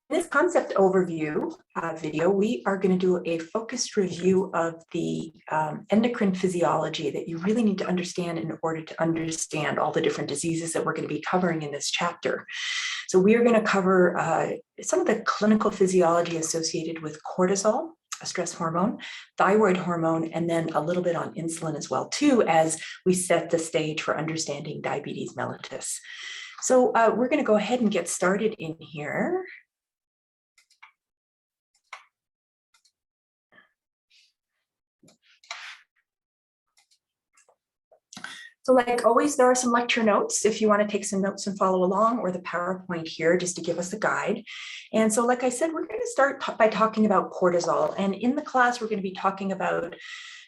In this concept overview video, we are going to do a focused review of the endocrine physiology that you really need to understand in order to understand all the different diseases that we're going to be covering in this chapter. So we are going to cover some of the clinical physiology associated with cortisol, a stress hormone, thyroid hormone, and then a little bit on insulin as well, too, as we set the stage for understanding diabetes mellitus. So we're going to go ahead and get started in here. So like always, there are some lecture notes if you want to take some notes and follow along, or the PowerPoint here just to give us a guide. And so like I said, we're going to start by talking about cortisol. And in the class, we're going to be talking about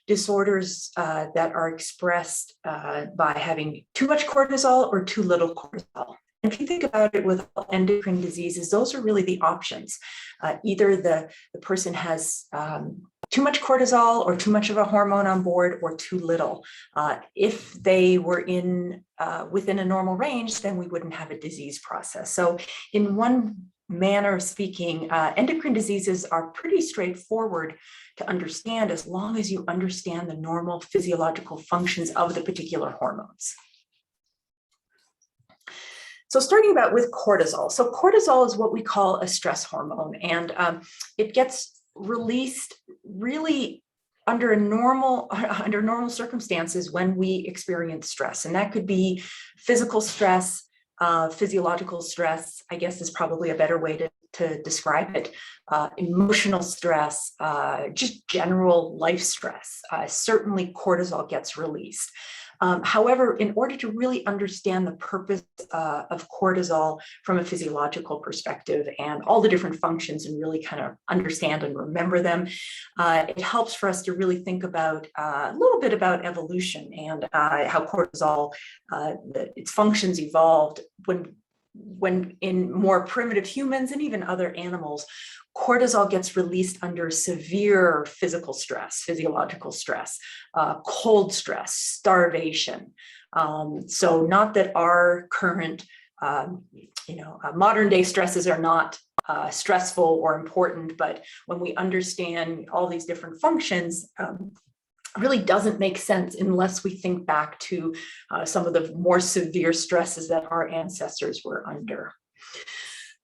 disorders that are expressed by having too much cortisol or too little cortisol. And if you think about it with endocrine diseases, those are really the options. Either the person has too much cortisol or too much of a hormone on board, or too little. If they were within a normal range, then we wouldn't have a disease process. So in one manner of speaking, endocrine diseases are pretty straightforward to understand as long as you understand the normal physiological functions of the particular hormones. So starting about with cortisol. So cortisol is what we call a stress hormone, and it gets released really under normal circumstances when we experience stress. And that could be physical stress, physiological stress, I guess is probably a better way to describe it, emotional stress, just general life stress. Certainly cortisol gets released. However, in order to really understand the purpose of cortisol from a physiological perspective and all the different functions and really kind of understand and remember them, it helps for us to really think about a little bit about evolution and how cortisol, its functions evolved when in more primitive humans and even other animals, cortisol gets released under severe physical stress, physiological stress, cold stress, starvation. So not that our current, modern day stresses are not stressful or important, but when we understand all these different functions, really doesn't make sense unless we think back to some of the more severe stresses that our ancestors were under.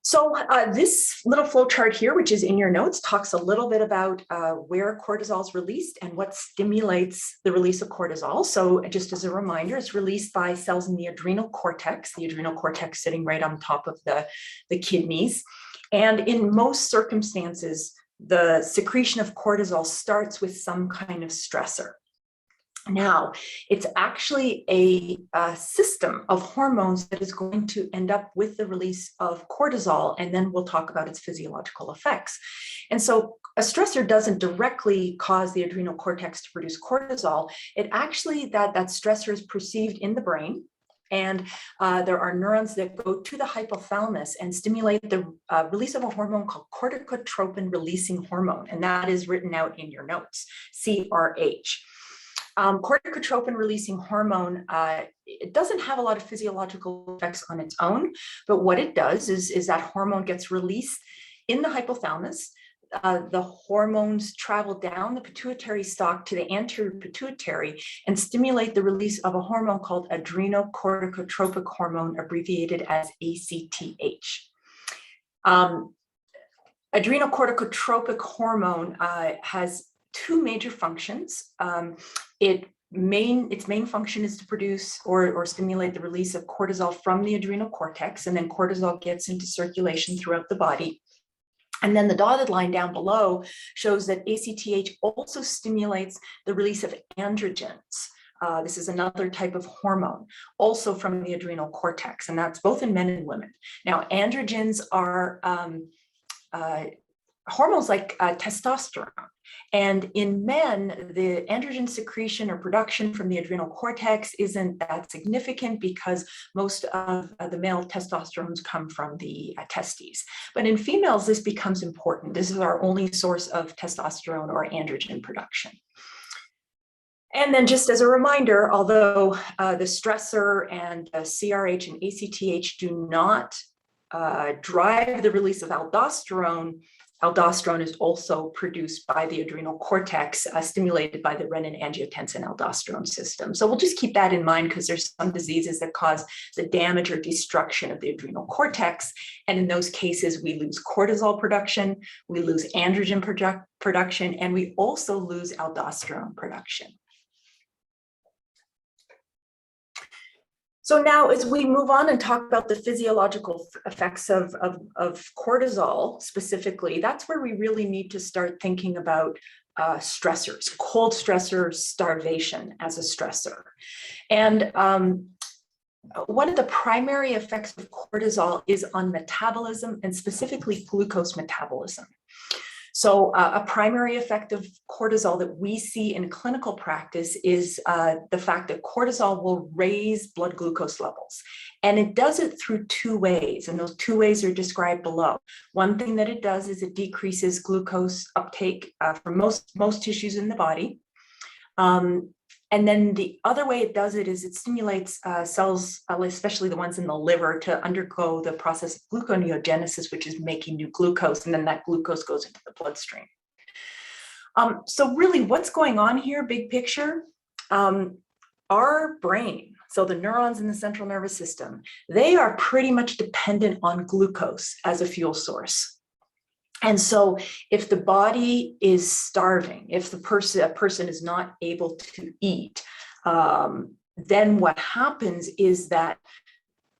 So this little flow chart here, which is in your notes, talks a little bit about where cortisol is released and what stimulates the release of cortisol. So just as a reminder, it's released by cells in the adrenal cortex sitting right on top of the kidneys. And in most circumstances, the secretion of cortisol starts with some kind of stressor. Now, it's actually a system of hormones that is going to end up with the release of cortisol, and then we'll talk about its physiological effects. And so a stressor doesn't directly cause the adrenal cortex to produce cortisol. It actually, that stressor is perceived in the brain. And there are neurons that go to the hypothalamus and stimulate the release of a hormone called corticotropin releasing hormone. And that is written out in your notes, CRH. Corticotropin releasing hormone, it doesn't have a lot of physiological effects on its own, but what it does is that hormone gets released in the hypothalamus. The hormones travel down the pituitary stalk to the anterior pituitary and stimulate the release of a hormone called adrenocorticotropic hormone, abbreviated as ACTH. Adrenocorticotropic hormone has two major functions. Its main function is to produce or stimulate the release of cortisol from the adrenal cortex, and then cortisol gets into circulation throughout the body. And then the dotted line down below shows that ACTH also stimulates the release of androgens. This is another type of hormone, also from the adrenal cortex, and that's both in men and women. Now, androgens are hormones like testosterone. And in men, the androgen secretion or production from the adrenal cortex isn't that significant because most of the male testosterones come from the testes. But in females, this becomes important. This is our only source of testosterone or androgen production. And then just as a reminder, although the stressor and CRH and ACTH do not drive the release of aldosterone. Aldosterone is also produced by the adrenal cortex, stimulated by the renin-angiotensin-aldosterone system. So we'll just keep that in mind because there's some diseases that cause the damage or destruction of the adrenal cortex. And in those cases, we lose cortisol production, we lose androgen production, and we also lose aldosterone production. So now as we move on and talk about the physiological effects of cortisol specifically, that's where we really need to start thinking about stressors, cold stressors, starvation as a stressor. And one of the primary effects of cortisol is on metabolism and specifically glucose metabolism. So a primary effect of cortisol that we see in clinical practice is the fact that cortisol will raise blood glucose levels. And it does it through two ways, and those two ways are described below. One thing that it does is it decreases glucose uptake for most tissues in the body. And then the other way it does it is it stimulates cells, especially the ones in the liver, to undergo the process of gluconeogenesis, which is making new glucose, and then that glucose goes into the bloodstream. So really what's going on here, big picture, our brain, so the neurons in the central nervous system, they are pretty much dependent on glucose as a fuel source. And so if the body is starving, if a person is not able to eat, then what happens is that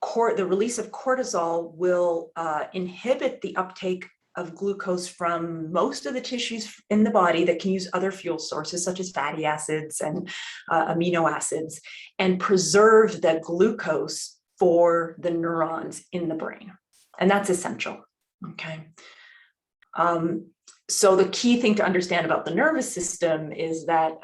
the release of cortisol will inhibit the uptake of glucose from most of the tissues in the body that can use other fuel sources such as fatty acids and amino acids, and preserve the glucose for the neurons in the brain. And that's essential, okay? So the key thing to understand about the nervous system is that,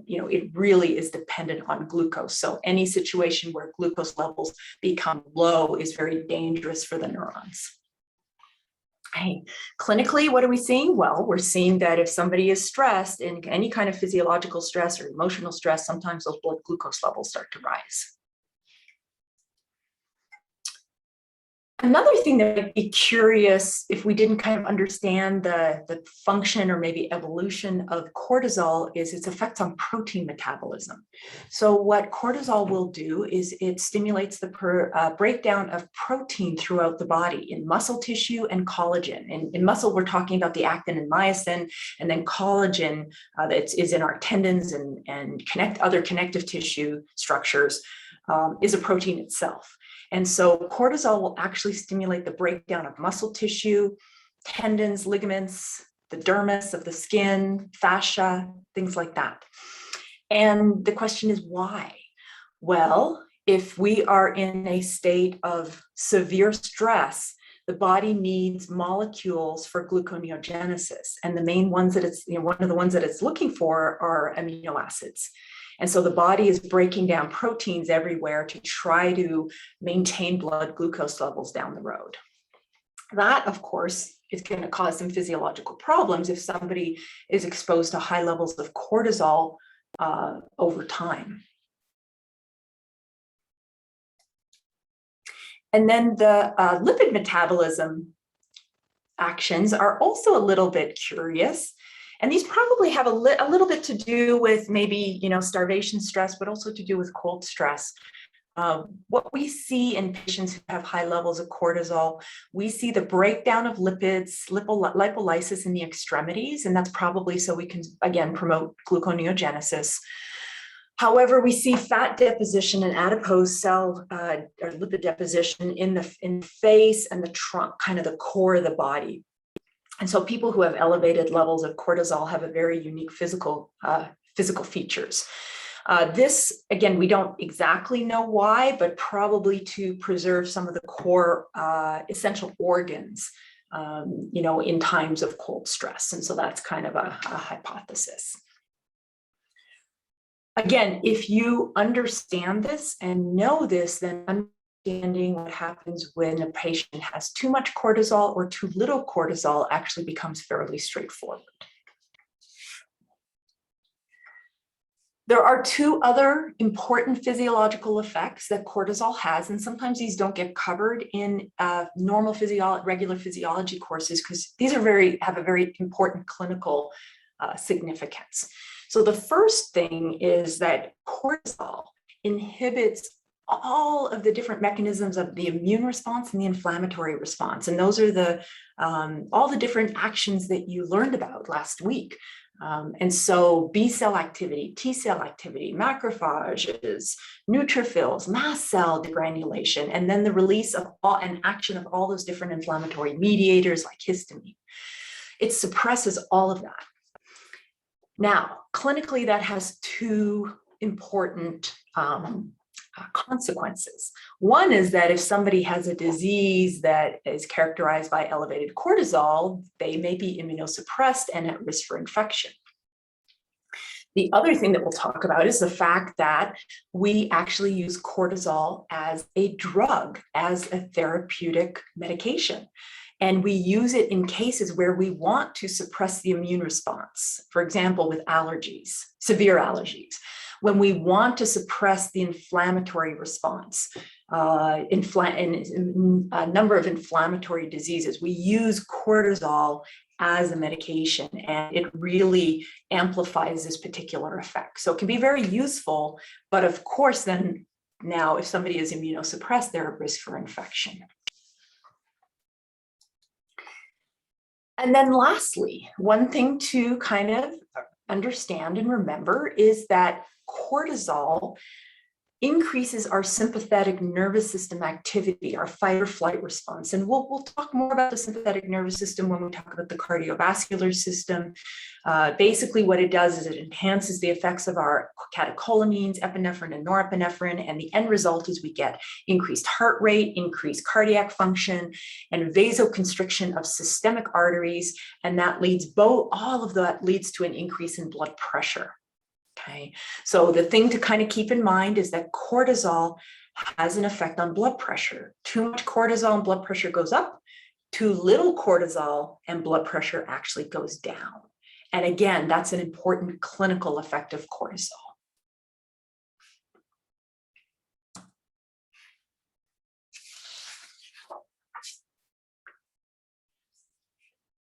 it really is dependent on glucose. So any situation where glucose levels become low is very dangerous for the neurons. Hey, clinically, what are we seeing? Well, we're seeing that if somebody is stressed, in any kind of physiological stress or emotional stress, sometimes those blood glucose levels start to rise. Another thing that I'd be curious if we didn't kind of understand the function or maybe evolution of cortisol is its effects on protein metabolism. So what cortisol will do is it stimulates the breakdown of protein throughout the body in muscle tissue and collagen. In muscle, we're talking about the actin and myosin, and then collagen that is in our tendons and other connective tissue structures is a protein itself. And so cortisol will actually stimulate the breakdown of muscle tissue, tendons, ligaments, the dermis of the skin, fascia, things like that. And the question is why? Well, if we are in a state of severe stress, the body needs molecules for gluconeogenesis. And the main ones that one of the ones that it's looking for are amino acids. And so the body is breaking down proteins everywhere to try to maintain blood glucose levels down the road. That, of course, is going to cause some physiological problems if somebody is exposed to high levels of cortisol over time. And then the lipid metabolism actions are also a little bit curious. And these probably have a little bit to do with maybe, starvation stress, but also to do with cold stress. What we see in patients who have high levels of cortisol, we see the breakdown of lipids, lipolysis in the extremities, and that's probably so we can, again, promote gluconeogenesis. However, we see fat deposition and adipose cell or lipid deposition in the face and the trunk, kind of the core of the body. And so people who have elevated levels of cortisol have a very unique physical features. This, again, we don't exactly know why, but probably to preserve some of the core essential organs, in times of cold stress. And so that's kind of a hypothesis. Again, if you understand this and know this, then understanding what happens when a patient has too much cortisol or too little cortisol actually becomes fairly straightforward. There are two other important physiological effects that cortisol has, and sometimes these don't get covered in regular physiology courses because these have a very important clinical significance. So the first thing is that cortisol inhibits all of the different mechanisms of the immune response and the inflammatory response, and those are all the different actions that you learned about last week. And so B cell activity, T cell activity, macrophages, neutrophils, mast cell degranulation, and then the release of all and action of all those different inflammatory mediators like histamine. It suppresses all of that. Now, clinically, that has two important consequences. One is that if somebody has a disease that is characterized by elevated cortisol, they may be immunosuppressed and at risk for infection. The other thing that we'll talk about is the fact that we actually use cortisol as a drug, as a therapeutic medication. And we use it in cases where we want to suppress the immune response, for example, with allergies, severe allergies. When we want to suppress the inflammatory response in a number of inflammatory diseases, we use cortisol as a medication, and it really amplifies this particular effect. So it can be very useful, but of course, then now if somebody is immunosuppressed, they're at risk for infection. And then lastly, one thing to kind of understand and remember is that cortisol increases our sympathetic nervous system activity, our fight or flight response. And we'll talk more about the sympathetic nervous system when we talk about the cardiovascular system. Basically, what it does is it enhances the effects of our catecholamines, epinephrine and norepinephrine, and the end result is we get increased heart rate, increased cardiac function, and vasoconstriction of systemic arteries, and that leads all of that leads to an increase in blood pressure. Okay, so the thing to kind of keep in mind is that cortisol has an effect on blood pressure. Too much cortisol and blood pressure goes up. Too little cortisol and blood pressure actually goes down. And again, that's an important clinical effect of cortisol.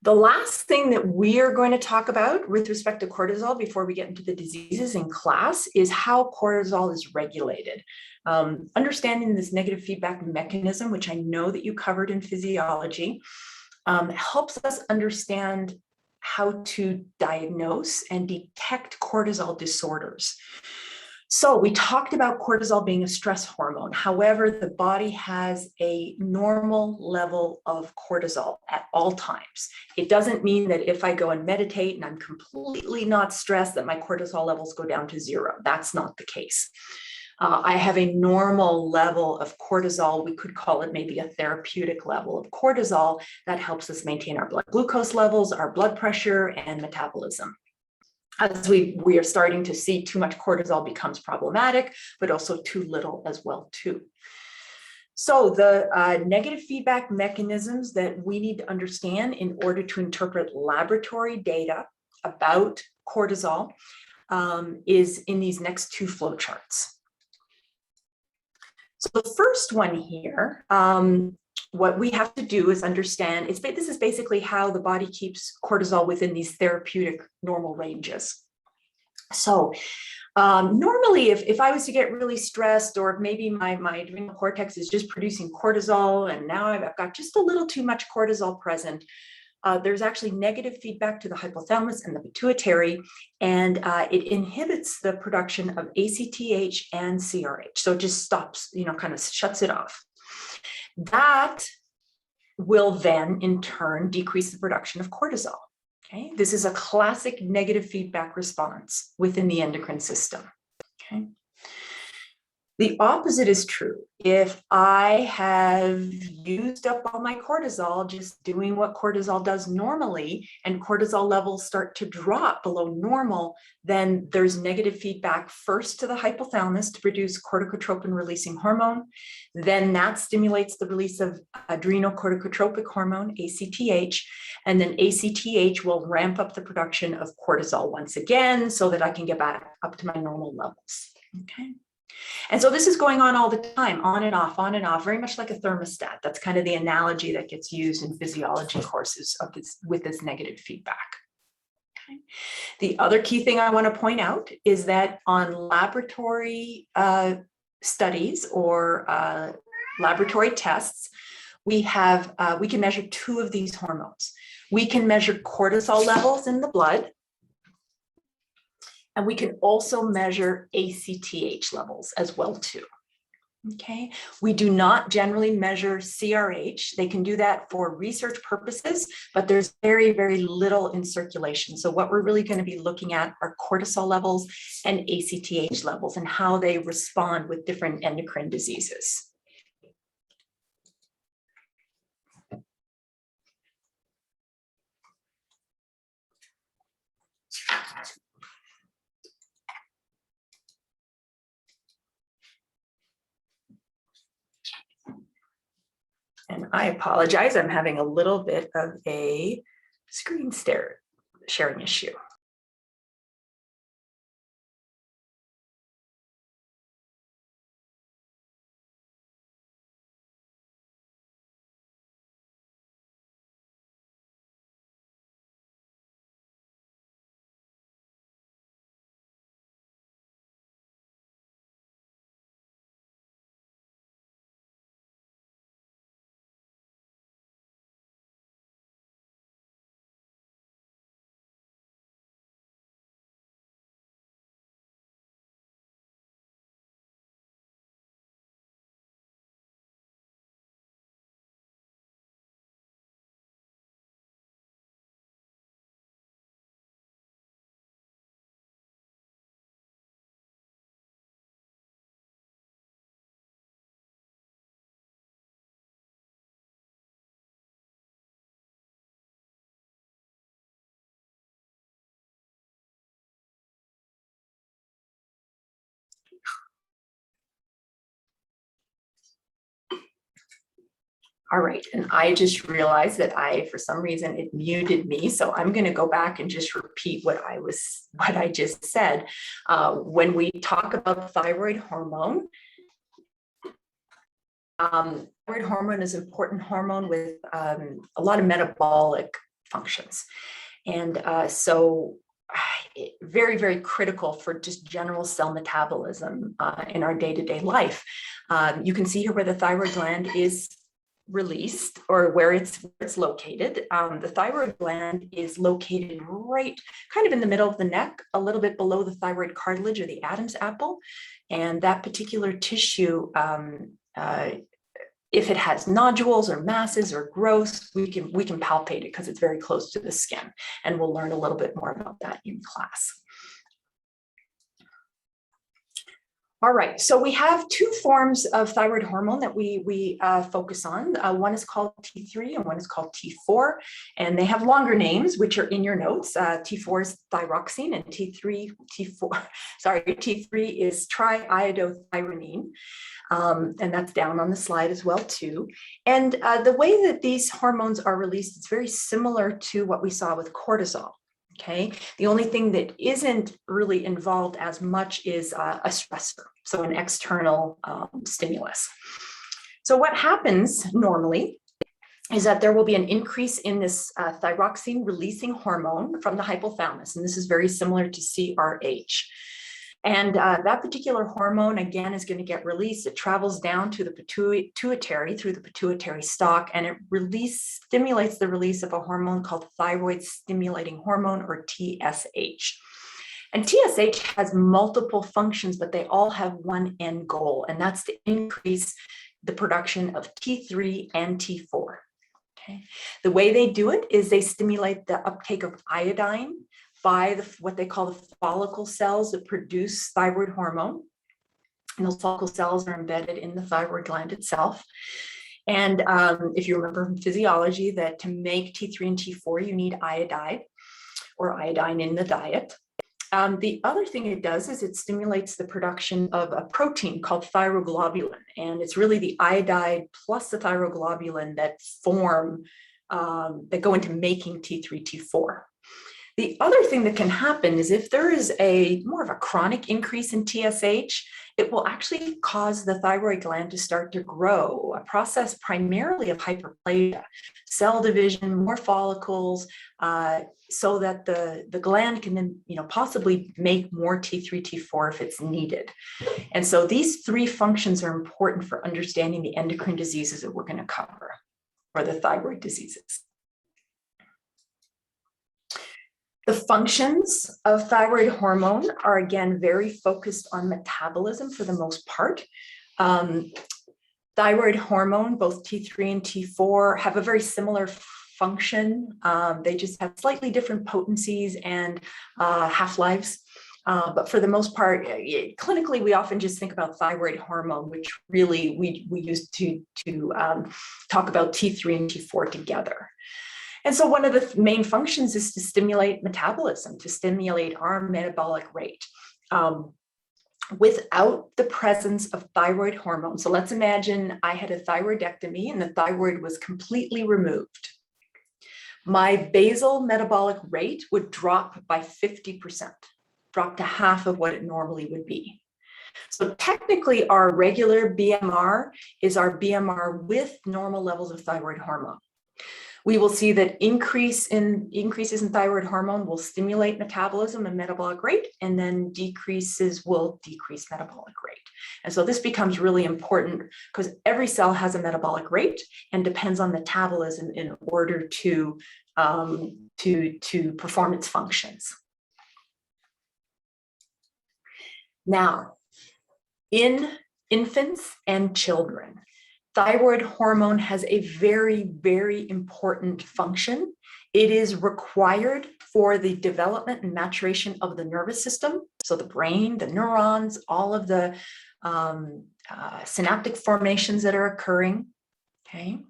The last thing that we are going to talk about with respect to cortisol before we get into the diseases in class is how cortisol is regulated. Understanding this negative feedback mechanism, which I know that you covered in physiology, helps us understand how to diagnose and detect cortisol disorders. So we talked about cortisol being a stress hormone. However, the body has a normal level of cortisol at all times. It doesn't mean that if I go and meditate and I'm completely not stressed that my cortisol levels go down to zero. That's not the case. I have a normal level of cortisol. We could call it maybe a therapeutic level of cortisol that helps us maintain our blood glucose levels, our blood pressure, and metabolism. As we are starting to see, too much cortisol becomes problematic, but also too little as well too. So the negative feedback mechanisms that we need to understand in order to interpret laboratory data about cortisol is in these next two flowcharts. So the first one here, what we have to do is understand, this is basically how the body keeps cortisol within these therapeutic normal ranges. So normally, if I was to get really stressed, or if maybe my adrenal cortex is just producing cortisol, and now I've got just a little too much cortisol present, there's actually negative feedback to the hypothalamus and the pituitary, and it inhibits the production of ACTH and CRH. So it just stops, kind of shuts it off. That will then, in turn, decrease the production of cortisol. Okay, this is a classic negative feedback response within the endocrine system. Okay. The opposite is true. If I have used up all my cortisol just doing what cortisol does normally, and cortisol levels start to drop below normal, then there's negative feedback first to the hypothalamus to produce corticotropin releasing hormone. Then that stimulates the release of adrenocorticotropic hormone, ACTH, and then ACTH will ramp up the production of cortisol once again so that I can get back up to my normal levels. Okay. And so this is going on all the time, on and off, very much like a thermostat. That's kind of the analogy that gets used in physiology courses of this, with this negative feedback. Okay. The other key thing I want to point out is that on laboratory studies or laboratory tests, we can measure two of these hormones. We can measure cortisol levels in the blood, and we can also measure ACTH levels as well too. Okay, we do not generally measure CRH. They can do that for research purposes, but there's very, very little in circulation. So what we're really going to be looking at are cortisol levels and ACTH levels and how they respond with different endocrine diseases. And I apologize, I'm having a little bit of a screen sharing issue. All right, and I just realized that for some reason, it muted me. So I'm going to go back and just repeat what I just said. When we talk about thyroid hormone, thyroid hormone is an important hormone with a lot of metabolic functions. And so very, very critical for just general cell metabolism in our day-to-day life. You can see here where the thyroid gland is released or where it's located. The thyroid gland is located right kind of in the middle of the neck, a little bit below the thyroid cartilage or the Adam's apple. And that particular tissue, if it has nodules or masses or growths, we can palpate it because it's very close to the skin. And we'll learn a little bit more about that in class. All right, so we have two forms of thyroid hormone that we focus on. One is called T3 and one is called T4, and they have longer names, which are in your notes. T4 is thyroxine, and T3 is triiodothyronine, and that's down on the slide as well too. And the way that these hormones are released is very similar to what we saw with cortisol. Okay, the only thing that isn't really involved as much is a stressor, so an external stimulus. So what happens normally is that there will be an increase in this thyroxine releasing hormone from the hypothalamus, and this is very similar to CRH. And that particular hormone, again, is going to get released. It travels down to the pituitary through the pituitary stalk, and it stimulates the release of a hormone called thyroid stimulating hormone, or TSH. And TSH has multiple functions, but they all have one end goal, and that's to increase the production of T3 and T4. Okay. The way they do it is they stimulate the uptake of iodine by what they call the follicle cells that produce thyroid hormone. And those follicle cells are embedded in the thyroid gland itself. And if you remember from physiology that to make T3 and T4, you need iodide or iodine in the diet. The other thing it does is it stimulates the production of a protein called thyroglobulin. And it's really the iodide plus the thyroglobulin that form, that go into making T3, T4. The other thing that can happen is if there is more of a chronic increase in TSH, it will actually cause the thyroid gland to start to grow, a process primarily of hyperplasia, cell division, more follicles, so that the gland can then, possibly make more T3, T4 if it's needed. And so these three functions are important for understanding the endocrine diseases that we're going to cover, or the thyroid diseases. The functions of thyroid hormone are, again, very focused on metabolism for the most part. Thyroid hormone, both T3 and T4, have a very similar function. They just have slightly different potencies and half-lives. But for the most part, clinically, we often just think about thyroid hormone, which really we use to talk about T3 and T4 together. And so one of the main functions is to stimulate metabolism, to stimulate our metabolic rate. Without the presence of thyroid hormone, so let's imagine I had a thyroidectomy and the thyroid was completely removed. My basal metabolic rate would drop by 50%, drop to half of what it normally would be. So technically, our regular BMR is our BMR with normal levels of thyroid hormone. We will see that increases in thyroid hormone will stimulate metabolism and metabolic rate, and then decreases will decrease metabolic rate. And so this becomes really important because every cell has a metabolic rate and depends on metabolism in order to perform its functions. Now, in infants and children, thyroid hormone has a very, very important function. It is required for the development and maturation of the nervous system. So the brain, the neurons, all of the synaptic formations that are occurring. Okay.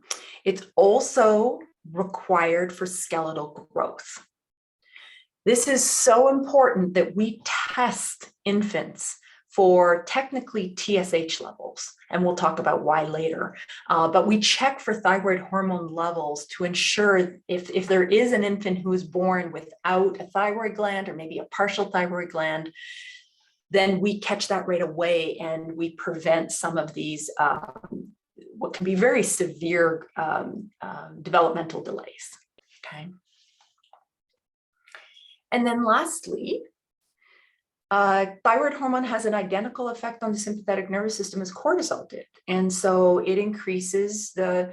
It's also required for skeletal growth. This is so important that we test infants for technically TSH levels, and we'll talk about why later. But we check for thyroid hormone levels to ensure if there is an infant who is born without a thyroid gland or maybe a partial thyroid gland, then we catch that right away and we prevent some of these what can be very severe developmental delays. Okay. And then lastly, thyroid hormone has an identical effect on the sympathetic nervous system as cortisol did. And so it increases the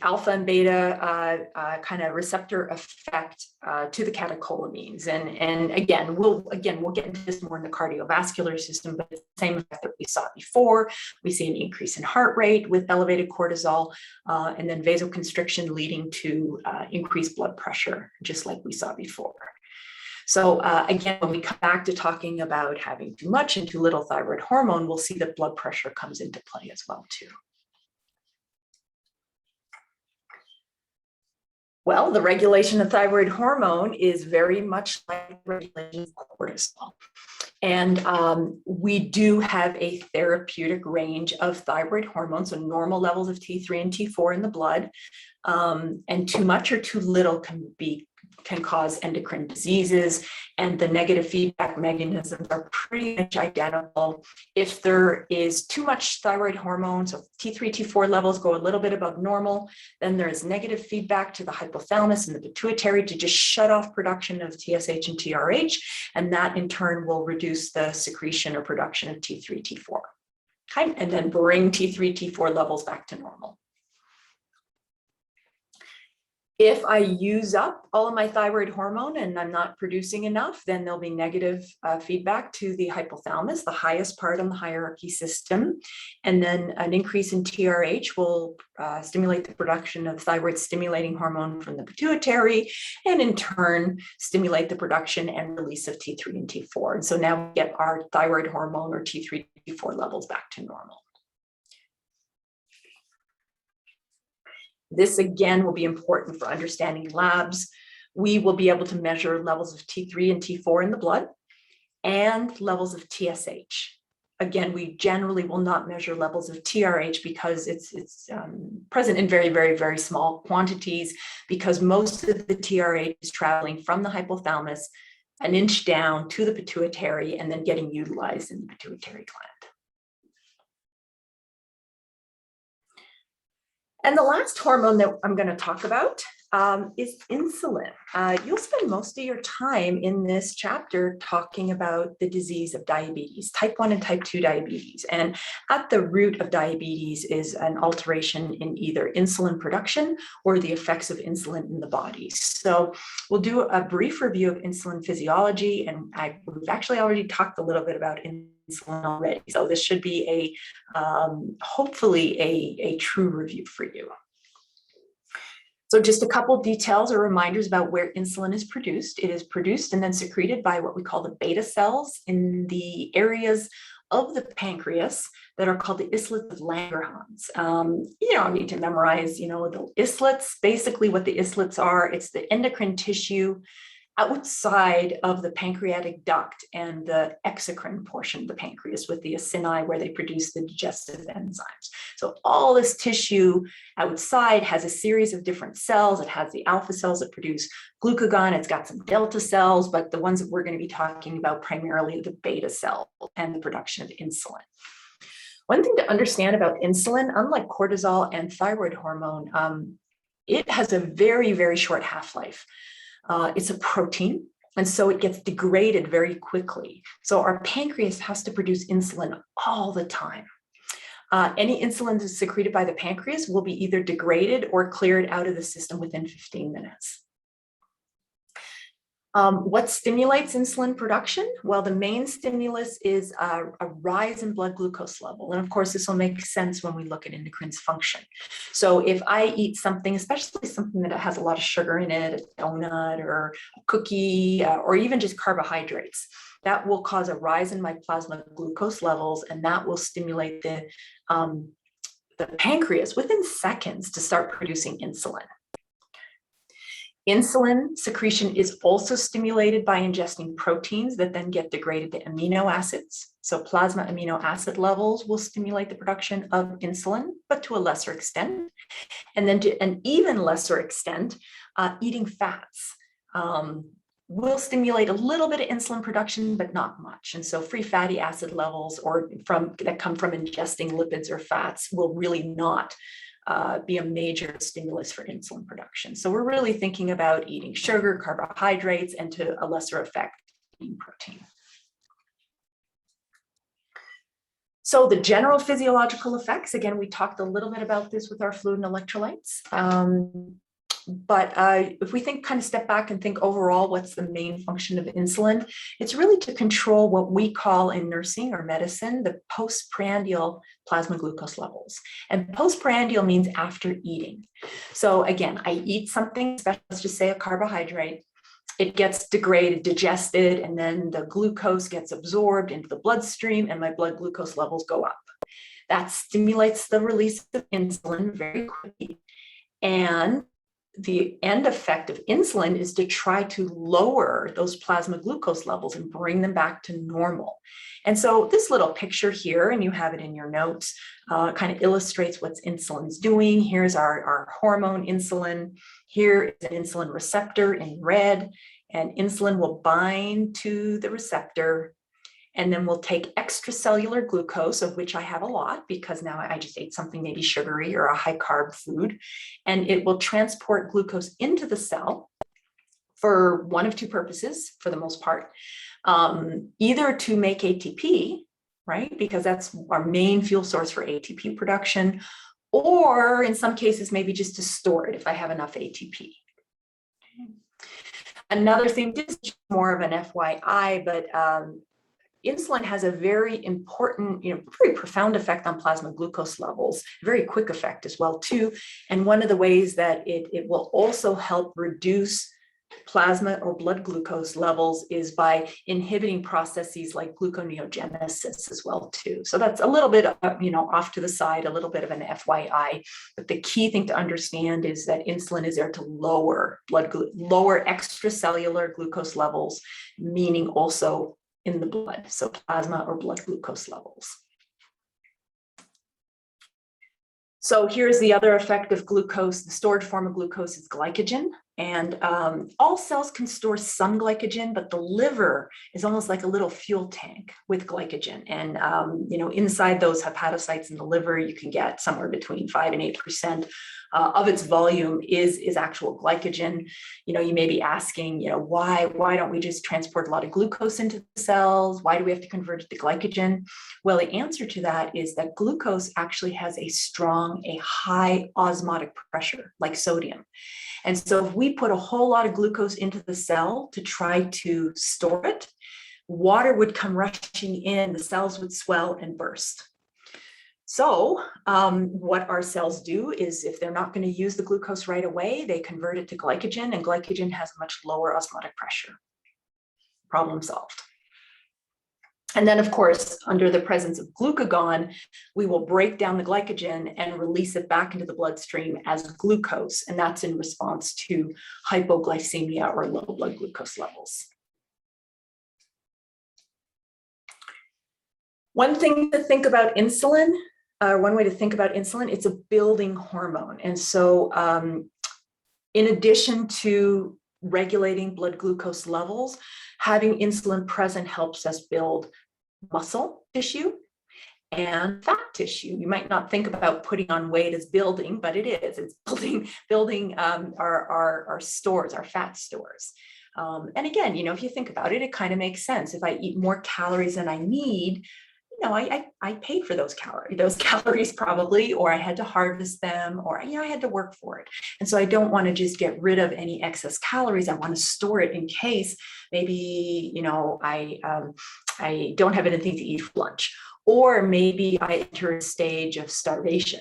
alpha and beta kind of receptor effect to the catecholamines. And again, we'll get into this more in the cardiovascular system, but it's the same effect that we saw before. We see an increase in heart rate with elevated cortisol, and then vasoconstriction leading to increased blood pressure, just like we saw before. So again, when we come back to talking about having too much and too little thyroid hormone, we'll see that blood pressure comes into play as well too. Well, the regulation of thyroid hormone is very much like regulation of cortisol. And we do have a therapeutic range of thyroid hormones, so normal levels of T3 and T4 in the blood, and too much or too little can cause endocrine diseases, and the negative feedback mechanisms are pretty much identical. If there is too much thyroid hormone, so T3, T4 levels go a little bit above normal, then there's negative feedback to the hypothalamus and the pituitary to just shut off production of TSH and TRH, and that in turn will reduce the secretion or production of T3, T4, okay? And then bring T3, T4 levels back to normal. If I use up all of my thyroid hormone and I'm not producing enough, then there'll be negative feedback to the hypothalamus, the highest part on the hierarchy system. And then an increase in TRH will stimulate the production of thyroid stimulating hormone from the pituitary, and in turn stimulate the production and release of T3 and T4. And so now we get our thyroid hormone or T3, T4 levels back to normal. This again will be important for understanding labs. We will be able to measure levels of T3 and T4 in the blood and levels of TSH. Again, we generally will not measure levels of TRH because it's present in very, very, very small quantities, because most of the TRH is traveling from the hypothalamus an inch down to the pituitary and then getting utilized in the pituitary gland. And the last hormone that I'm going to talk about is insulin. You'll spend most of your time in this chapter talking about the disease of diabetes, type 1 and type 2 diabetes. And at the root of diabetes is an alteration in either insulin production or the effects of insulin in the body. So we'll do a brief review of insulin physiology, and we've actually already talked a little bit about insulin already. So this should be hopefully a true review for you. So just a couple details or reminders about where insulin is produced. It is produced and then secreted by what we call the beta cells in the areas of the pancreas that are called the islets of Langerhans. You don't need to memorize, the islets. Basically what the islets are, it's the endocrine tissue outside of the pancreatic duct and the exocrine portion of the pancreas with the acini where they produce the digestive enzymes. So all this tissue outside has a series of different cells. It has the alpha cells that produce glucagon. It's got some delta cells, but the ones that we're going to be talking about primarily are the beta cell and the production of insulin. One thing to understand about insulin, unlike cortisol and thyroid hormone, it has a very, very short half-life. It's a protein, and so it gets degraded very quickly. So our pancreas has to produce insulin all the time. Any insulin that's secreted by the pancreas will be either degraded or cleared out of the system within 15 minutes. What stimulates insulin production? Well, the main stimulus is a rise in blood glucose level. And of course, this will make sense when we look at endocrine function. So if I eat something, especially something that has a lot of sugar in it, a donut or a cookie, or even just carbohydrates, that will cause a rise in my plasma glucose levels, and that will stimulate the pancreas within seconds to start producing insulin. Insulin secretion is also stimulated by ingesting proteins that then get degraded to amino acids. So plasma amino acid levels will stimulate the production of insulin, but to a lesser extent. And then to an even lesser extent, eating fats will stimulate a little bit of insulin production, but not much. And so free fatty acid levels that come from ingesting lipids or fats will really not be a major stimulus for insulin production. So we're really thinking about eating sugar, carbohydrates, and to a lesser effect, eating protein. So the general physiological effects, again, we talked a little bit about this with our fluid and electrolytes. But if we kind of step back and think overall, what's the main function of insulin? It's really to control what we call in nursing or medicine, the postprandial plasma glucose levels. And postprandial means after eating. So again, I eat something, let's just say a carbohydrate, it gets degraded, digested, and then the glucose gets absorbed into the bloodstream and my blood glucose levels go up. That stimulates the release of insulin very quickly. And the end effect of insulin is to try to lower those plasma glucose levels and bring them back to normal. And so this little picture here, and you have it in your notes, kind of illustrates what insulin's doing. Here's our hormone insulin. Here is an insulin receptor in red, and insulin will bind to the receptor. And then we'll take extracellular glucose, of which I have a lot because now I just ate something maybe sugary or a high carb food, and it will transport glucose into the cell for one of two purposes for the most part, either to make ATP, right? Because that's our main fuel source for ATP production, or in some cases, maybe just to store it if I have enough ATP. Another thing, this is more of an FYI, but insulin has a very important, very profound effect on plasma glucose levels, very quick effect as well too. And one of the ways that it will also help reduce plasma or blood glucose levels is by inhibiting processes like gluconeogenesis as well too. So that's a little bit, off to the side, a little bit of an FYI. But the key thing to understand is that insulin is there to lower extracellular glucose levels, meaning also in the blood, so plasma or blood glucose levels. So here's the other effect of glucose. The stored form of glucose is glycogen. And all cells can store some glycogen, but the liver is almost like a little fuel tank with glycogen. And, inside those hepatocytes in the liver, you can get somewhere between 5 and 8% of its volume is actual glycogen. You may be asking, why don't we just transport a lot of glucose into the cells? Why do we have to convert it to glycogen? Well, the answer to that is that glucose actually has a high osmotic pressure, like sodium. And so if we put a whole lot of glucose into the cell to try to store it, water would come rushing in, the cells would swell and burst. So what our cells do is, if they're not going to use the glucose right away, they convert it to glycogen, and glycogen has a much lower osmotic pressure. Problem solved. And then, of course, under the presence of glucagon, we will break down the glycogen and release it back into the bloodstream as glucose. And that's in response to hypoglycemia or low blood glucose levels. One thing to think about insulin, one way to think about insulin, it's a building hormone. And so in addition to regulating blood glucose levels, having insulin present helps us build muscle tissue and fat tissue. You might not think about putting on weight as building, but it is. It's building our stores, our fat stores. And again, if you think about it, it kind of makes sense. If I eat more calories than I need, I paid for those calories probably, or I had to harvest them, or, I had to work for it. And so I don't want to just get rid of any excess calories. I want to store it in case maybe, I don't have anything to eat for lunch, or maybe I enter a stage of starvation.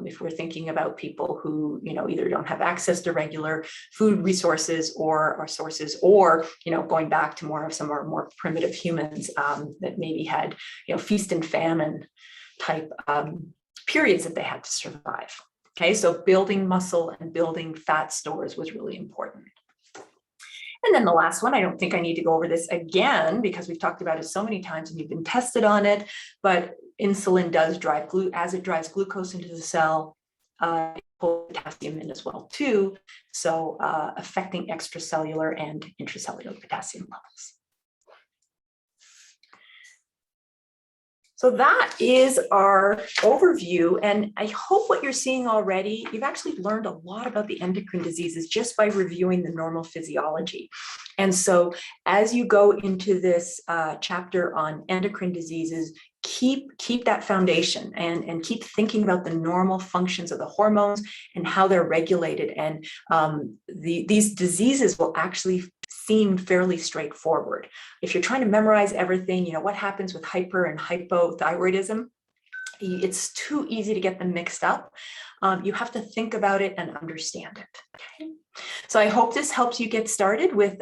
If we're thinking about people who, either don't have access to regular food resources or sources, or, going back to some of our more primitive humans that maybe had, feast and famine type periods that they had to survive. Okay, so building muscle and building fat stores was really important. And then the last one, I don't think I need to go over this again because we've talked about it so many times and you've been tested on it, but insulin does drive as it drives glucose into the cell, pulls potassium in as well too, so affecting extracellular and intracellular potassium levels. So that is our overview, and I hope what you're seeing already, you've actually learned a lot about the endocrine diseases just by reviewing the normal physiology. And so as you go into this chapter on endocrine diseases, keep that foundation and keep thinking about the normal functions of the hormones and how they're regulated. And these diseases will actually seem fairly straightforward. If you're trying to memorize everything, what happens with hyper and hypothyroidism, it's too easy to get them mixed up. You have to think about it and understand it. Okay? So I hope this helps you get started with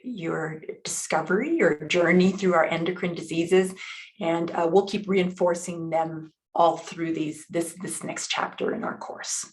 your discovery, your journey through our endocrine diseases, and we'll keep reinforcing them all through this next chapter in our course.